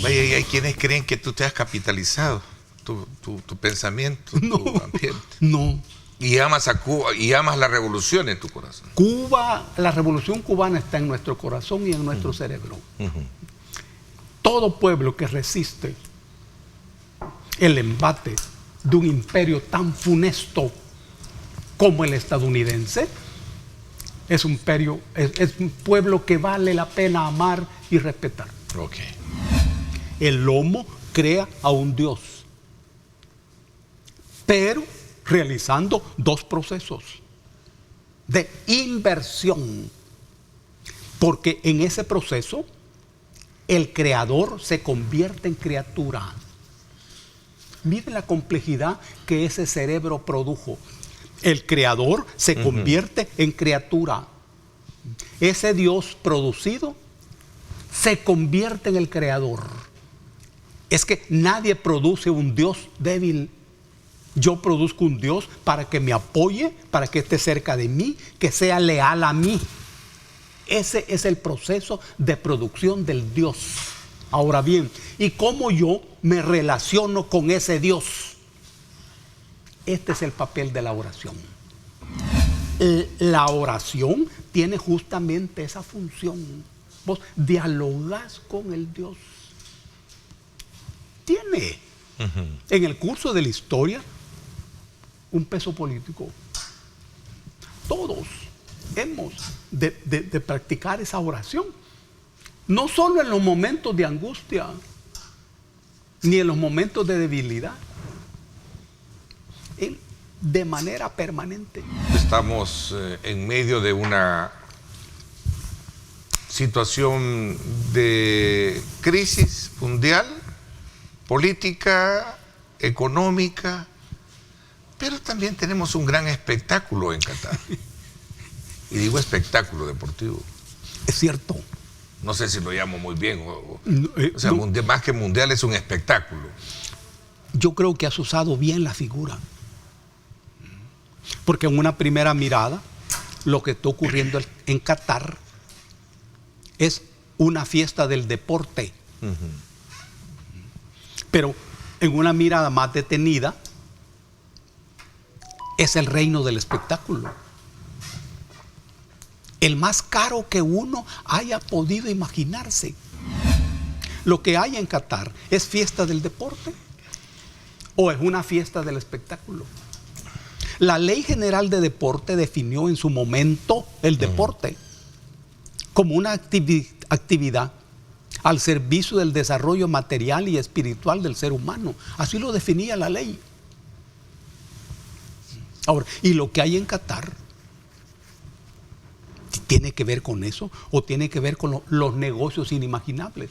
Vaya, y hay quienes creen que tú te has capitalizado tu pensamiento, No, tu ambiente. no. Y amas a Cuba, y amas la revolución en tu corazón. Cuba, la revolución cubana está en nuestro corazón y en nuestro cerebro. Todo pueblo que resiste el embate de un imperio tan funesto como el estadounidense es un pueblo que vale la pena amar y respetar. Okay. El lomo crea a un Dios, pero realizando dos procesos de inversión, porque en ese proceso el creador se convierte en criatura. Miren la complejidad que ese cerebro produjo. El creador se convierte en criatura. Ese Dios producido se convierte en el creador. Es que nadie produce un Dios débil. Yo produzco un Dios para que me apoye, para que esté cerca de mí, que sea leal a mí. Ese es el proceso de producción del Dios. Ahora bien, ¿y cómo yo me relaciono con ese Dios? Este es el papel de la oración. La oración tiene justamente esa función. Vos dialogás con el Dios. Tiene en el curso de la historia un peso político. Todos hemos de practicar esa oración. No solo en los momentos de angustia, ni en los momentos de debilidad. De manera permanente. Estamos en medio de una situación de crisis mundial, política, económica, pero también tenemos un gran espectáculo en Qatar. Y digo espectáculo deportivo. Es cierto. No sé si lo llamo muy bien. O sea, no, más que mundial es un espectáculo. Yo creo que has usado bien la figura. Porque en una primera mirada, lo que está ocurriendo en Qatar es una fiesta del deporte. Pero en una mirada más detenida, es el reino del espectáculo. El más caro que uno haya podido imaginarse. Lo que hay en Qatar, ¿es fiesta del deporte o es una fiesta del espectáculo? La Ley General de Deporte definió en su momento el deporte como una actividad al servicio del desarrollo material y espiritual del ser humano. Así lo definía la ley. Ahora, ¿y lo que hay en Qatar tiene que ver con eso o tiene que ver con los negocios inimaginables?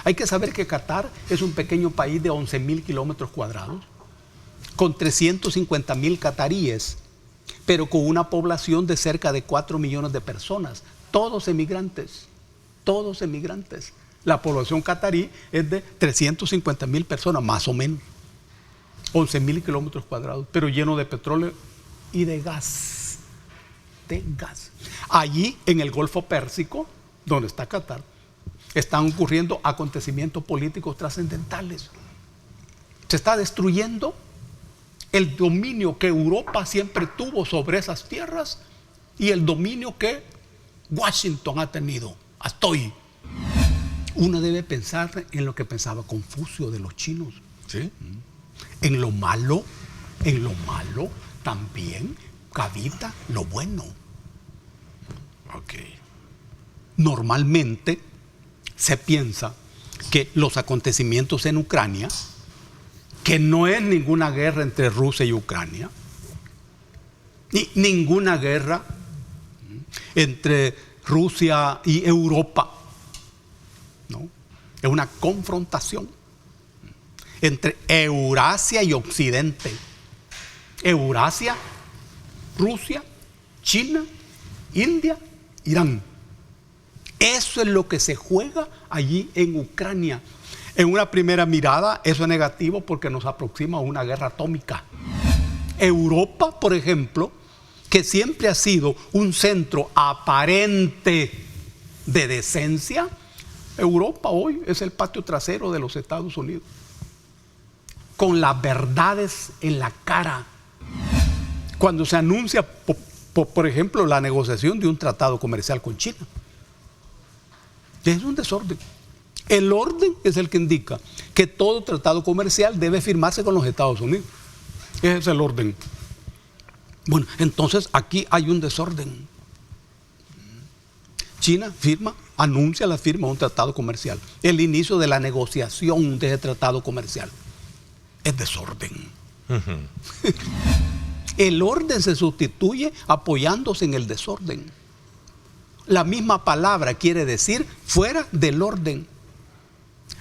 Hay que saber que Qatar es un pequeño país de 11,000 kilómetros cuadrados, con 350,000 cataríes, pero con una población de cerca de 4 millones de personas, todos emigrantes. La población catarí es de 350,000 personas, más o menos. 11,000 kilómetros cuadrados, pero lleno de petróleo y de gas. Allí, en el Golfo Pérsico, donde está Qatar, están ocurriendo acontecimientos políticos trascendentales. Se está destruyendo el dominio que Europa siempre tuvo sobre esas tierras y el dominio que Washington ha tenido hasta hoy. Uno debe pensar en lo que pensaba Confucio de los chinos. ¿Sí? En lo malo también habita lo bueno. Okay. Normalmente se piensa que los acontecimientos en Ucrania, que no es ninguna guerra entre Rusia y Ucrania, ni ninguna guerra entre Rusia y Europa, ¿no? Es una confrontación entre Eurasia y Occidente. Eurasia, Rusia, China, India, Irán. Eso es lo que se juega allí en Ucrania. En una primera mirada, eso es negativo porque nos aproxima a una guerra atómica. Europa, por ejemplo, que siempre ha sido un centro aparente de decencia, Europa hoy es el patio trasero de los Estados Unidos, con las verdades en la cara. Cuando se anuncia, por ejemplo, la negociación de un tratado comercial con China, es un desorden. El orden es el que indica que todo tratado comercial debe firmarse con los Estados Unidos. Ese es el orden. Bueno, entonces aquí hay un desorden. China anuncia la firma de un tratado comercial, el inicio de la negociación de ese tratado comercial. Es desorden. El orden se sustituye apoyándose en el desorden. La misma palabra quiere decir fuera del orden.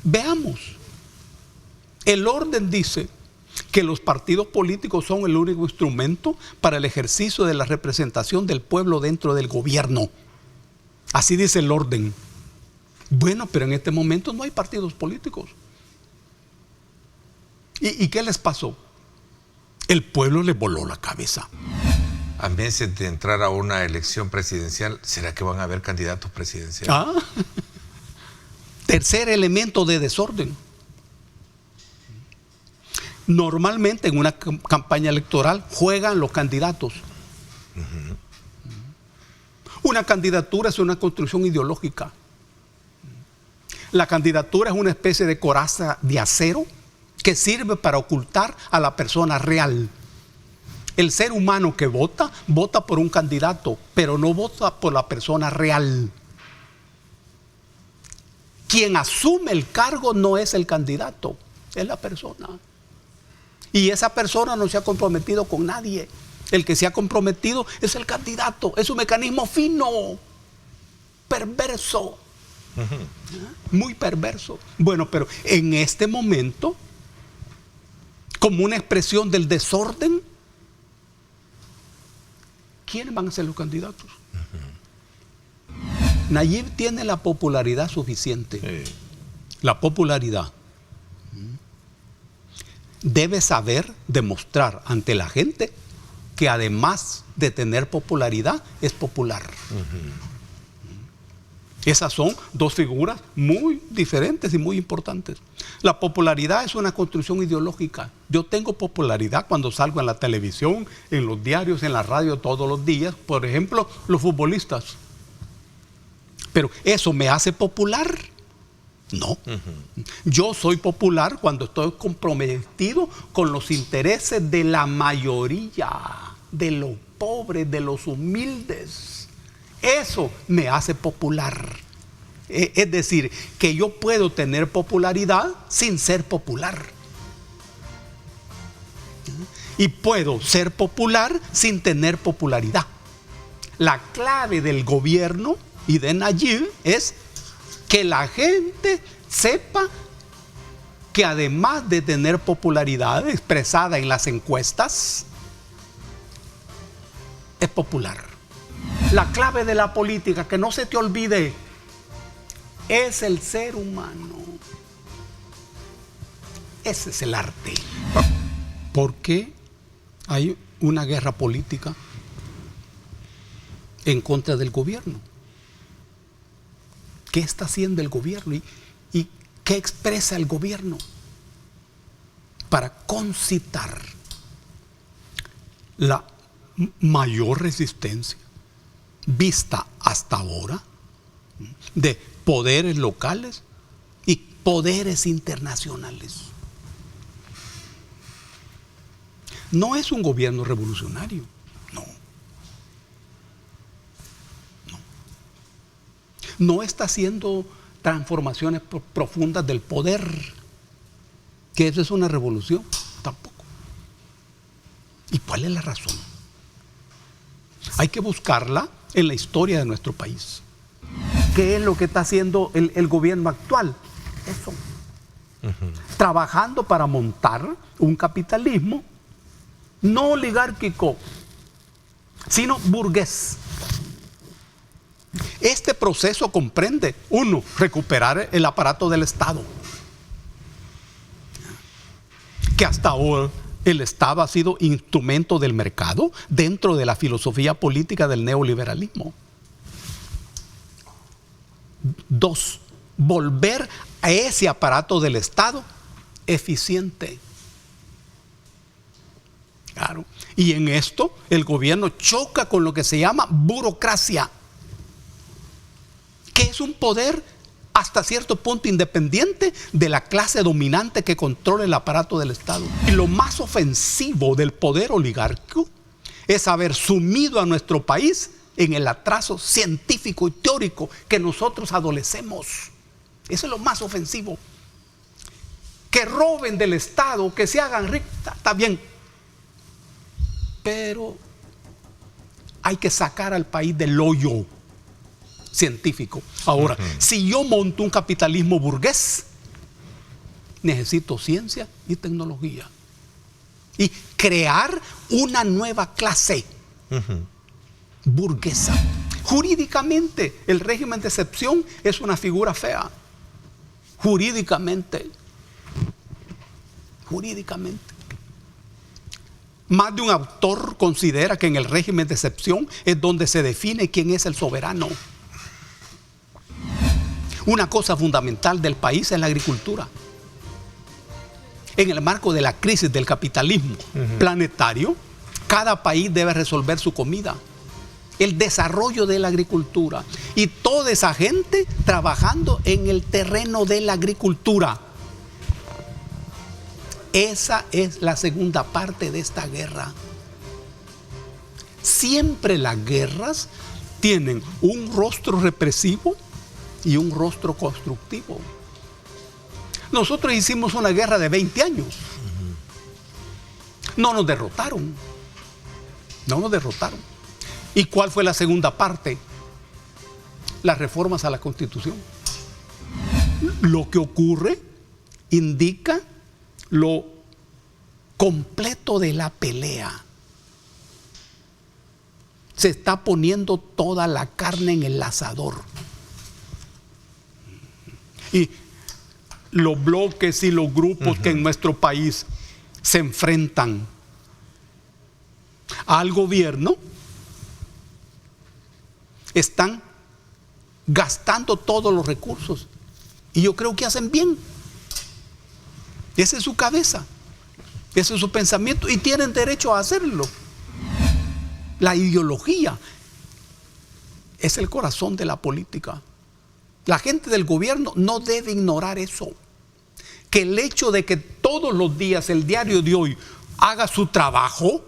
Veamos. El orden dice que los partidos políticos son el único instrumento para el ejercicio de la representación del pueblo dentro del gobierno. Así dice el orden. Bueno, pero en este momento no hay partidos políticos. ¿Y qué les pasó? El pueblo les voló la cabeza. A meses de entrar a una elección presidencial, ¿será que van a haber candidatos presidenciales? Tercer elemento de desorden. Normalmente en una campaña electoral juegan los candidatos. Una candidatura es una construcción ideológica. La candidatura es una especie de coraza de acero que sirve para ocultar a la persona real. El ser humano que vota, vota por un candidato, pero no vota por la persona real. Quien asume el cargo no es el candidato, es la persona. Y esa persona no se ha comprometido con nadie. El que se ha comprometido es el candidato. Es un mecanismo fino, perverso, muy perverso. Bueno, pero en este momento, como una expresión del desorden, ¿quiénes van a ser los candidatos? Nayib tiene la popularidad suficiente. La popularidad. Debe saber demostrar ante la gente que además de tener popularidad, es popular. Esas son dos figuras muy diferentes y muy importantes. La popularidad es una construcción ideológica. Yo tengo popularidad cuando salgo en la televisión, en los diarios, en la radio todos los días. Por ejemplo, los futbolistas. Pero ¿eso me hace popular? No. Yo soy popular cuando estoy comprometido con los intereses de la mayoría, de los pobres, de los humildes. Eso me hace popular. Es decir, que yo puedo tener popularidad sin ser popular. Y puedo ser popular sin tener popularidad. La clave del gobierno y de Nayib es que la gente sepa que además de tener popularidad expresada en las encuestas, es popular. La clave de la política, que no se te olvide, es el ser humano. Ese es el arte. ¿Por qué hay una guerra política en contra del gobierno? ¿Qué está haciendo el gobierno y qué expresa el gobierno para concitar la mayor resistencia vista hasta ahora de poderes locales y poderes internacionales? No es un gobierno revolucionario, no. No está haciendo transformaciones profundas del poder, que eso es una revolución, tampoco. ¿Y cuál es la razón? Hay que buscarla en la historia de nuestro país. ¿Qué es lo que está haciendo el gobierno actual? Eso. Trabajando para montar un capitalismo no oligárquico, sino burgués. Este proceso comprende, uno, recuperar el aparato del Estado, que hasta ahora el Estado ha sido instrumento del mercado dentro de la filosofía política del neoliberalismo. Dos, volver a ese aparato del Estado eficiente. Claro. Y en esto el gobierno choca con lo que se llama burocracia, que es un poder hasta cierto punto independiente de la clase dominante que controla el aparato del Estado. Y lo más ofensivo del poder oligárquico es haber sumido a nuestro país en el atraso científico y teórico que nosotros adolecemos. Eso es lo más ofensivo. Que roben del Estado, que se hagan ricos, está bien. Pero hay que sacar al país del hoyo científico. Ahora, si yo monto un capitalismo burgués, necesito ciencia y tecnología. Y crear una nueva clase burguesa. Jurídicamente, el régimen de excepción es una figura fea. Jurídicamente. Más de un autor considera que en el régimen de excepción es donde se define quién es el soberano. Una cosa fundamental del país es la agricultura. En el marco de la crisis del capitalismo planetario, cada país debe resolver su comida, el desarrollo de la agricultura y toda esa gente trabajando en el terreno de la agricultura. Esa es la segunda parte de esta guerra. Siempre las guerras tienen un rostro represivo y un rostro constructivo. Nosotros hicimos una guerra de 20 años. No nos derrotaron. ¿Y cuál fue la segunda parte? Las reformas a la Constitución. Lo que ocurre indica lo completo de la pelea. Se está poniendo toda la carne en el asador. Y los bloques y los grupos que en nuestro país se enfrentan al gobierno están gastando todos los recursos. Y yo creo que hacen bien. Esa es su cabeza, ese es su pensamiento y tienen derecho a hacerlo. La ideología es el corazón de la política. La gente del gobierno no debe ignorar eso. Que el hecho de que todos los días el diario de hoy haga su trabajo,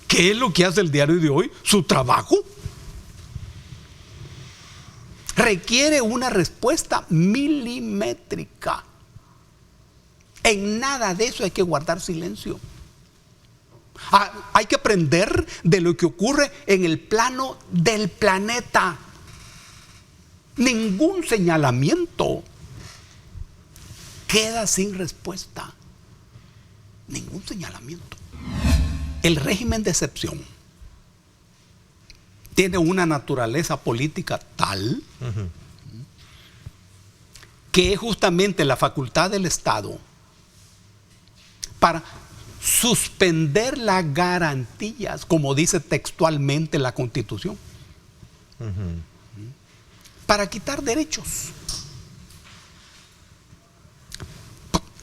¿qué es lo que hace el diario de hoy? Su trabajo requiere una respuesta milimétrica. En nada de eso hay que guardar silencio. Hay que aprender de lo que ocurre en el plano del planeta. Ningún señalamiento queda sin respuesta. Ningún señalamiento. El régimen de excepción tiene una naturaleza política tal que es justamente la facultad del Estado para suspender las garantías, como dice textualmente la Constitución, para quitar derechos.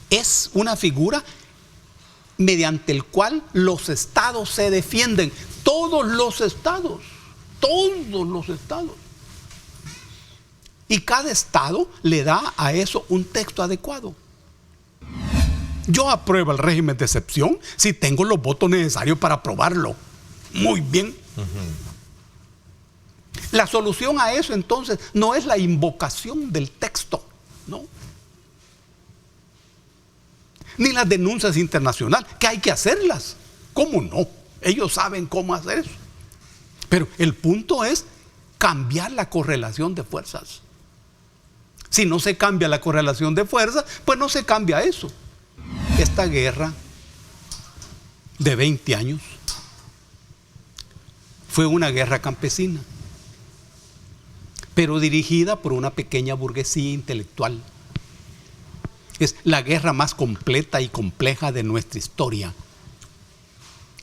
Es una figura mediante el cual los estados se defienden, todos los estados. Y cada estado le da a eso un texto adecuado. Yo apruebo el régimen de excepción si tengo los votos necesarios para aprobarlo. Muy bien. La solución a eso entonces no es la invocación del texto, ¿no? Ni las denuncias internacionales, que hay que hacerlas. ¿Cómo no? Ellos saben cómo hacer eso. Pero el punto es cambiar la correlación de fuerzas. Si no se cambia la correlación de fuerzas, pues no se cambia eso. Esta guerra de 20 años fue una guerra campesina, pero dirigida por una pequeña burguesía intelectual. Es la guerra más completa y compleja de nuestra historia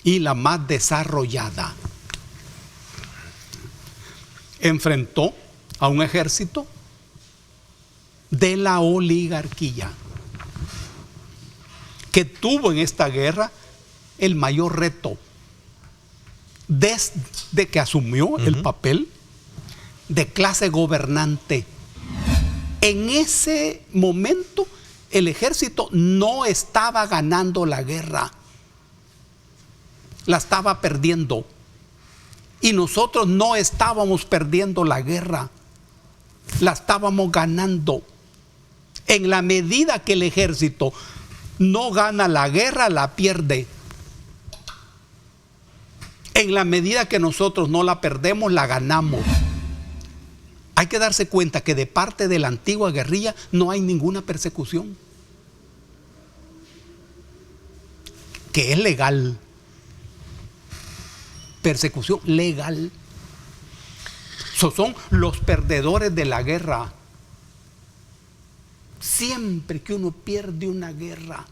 y la más desarrollada. Enfrentó a un ejército de la oligarquía, que tuvo en esta guerra el mayor reto desde que asumió el papel de clase gobernante. En ese momento el ejército no estaba ganando la guerra, la estaba perdiendo. Y nosotros no estábamos perdiendo la guerra, la estábamos ganando. En la medida que el ejército no gana la guerra, la pierde. En la medida que nosotros no la perdemos, la ganamos. Hay que darse cuenta que de parte de la antigua guerrilla no hay ninguna persecución, que es legal. Persecución legal. Son los perdedores de la guerra. Siempre que uno pierde una guerra,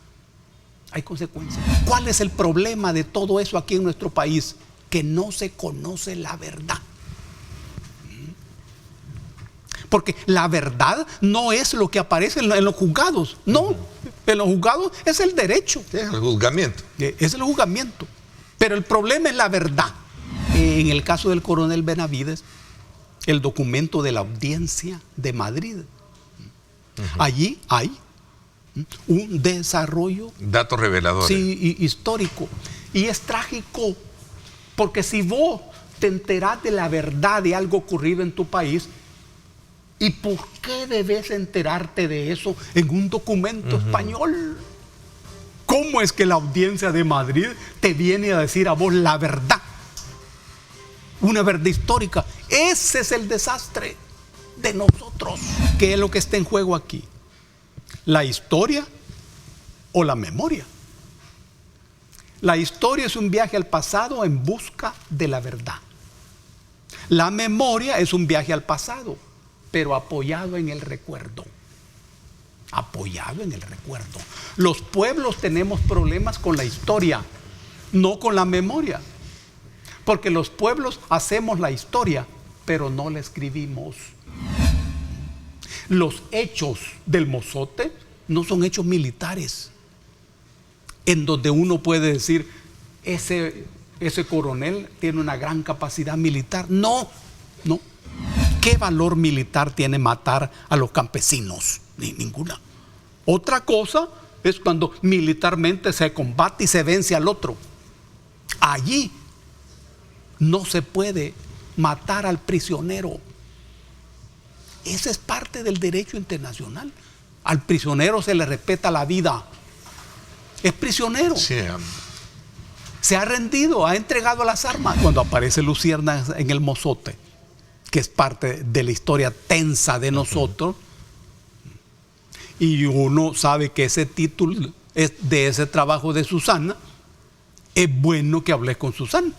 hay consecuencias. ¿Cuál es el problema de todo eso aquí en nuestro país? Que no se conoce la verdad. Porque la verdad no es lo que aparece en los juzgados. No, en los juzgados es el derecho. Es el juzgamiento. Es el juzgamiento. Pero el problema es la verdad. En el caso del coronel Benavides, el documento de la audiencia de Madrid, allí hay un desarrollo, datos reveladores, sí, histórico. Y es trágico, porque si vos te enterás de la verdad de algo ocurrido en tu país, ¿y por qué debes enterarte de eso en un documento español? ¿Cómo es que la audiencia de Madrid te viene a decir a vos la verdad? Una verdad histórica. Ese es el desastre de nosotros. ¿Qué es lo que está en juego aquí? ¿La historia o la memoria? La historia es un viaje al pasado en busca de la verdad. La memoria es un viaje al pasado, pero apoyado en el recuerdo. Apoyado en el recuerdo. Los pueblos tenemos problemas con la historia, no con la memoria. Porque los pueblos hacemos la historia, pero no la escribimos. Los hechos del Mozote no son hechos militares, en donde uno puede decir, ese coronel tiene una gran capacidad militar. No. ¿Qué valor militar tiene matar a los campesinos? Ninguna. Otra cosa es cuando militarmente se combate y se vence al otro. Allí no se puede matar al prisionero. Esa es parte del derecho internacional. Al prisionero se le respeta la vida. Es prisionero. Sí. Se ha rendido, ha entregado las armas. Cuando aparece Luciérnagas en el Mozote, que es parte de la historia tensa de nosotros, y uno sabe que ese título es de ese trabajo de Susana, es bueno que hables con Susana.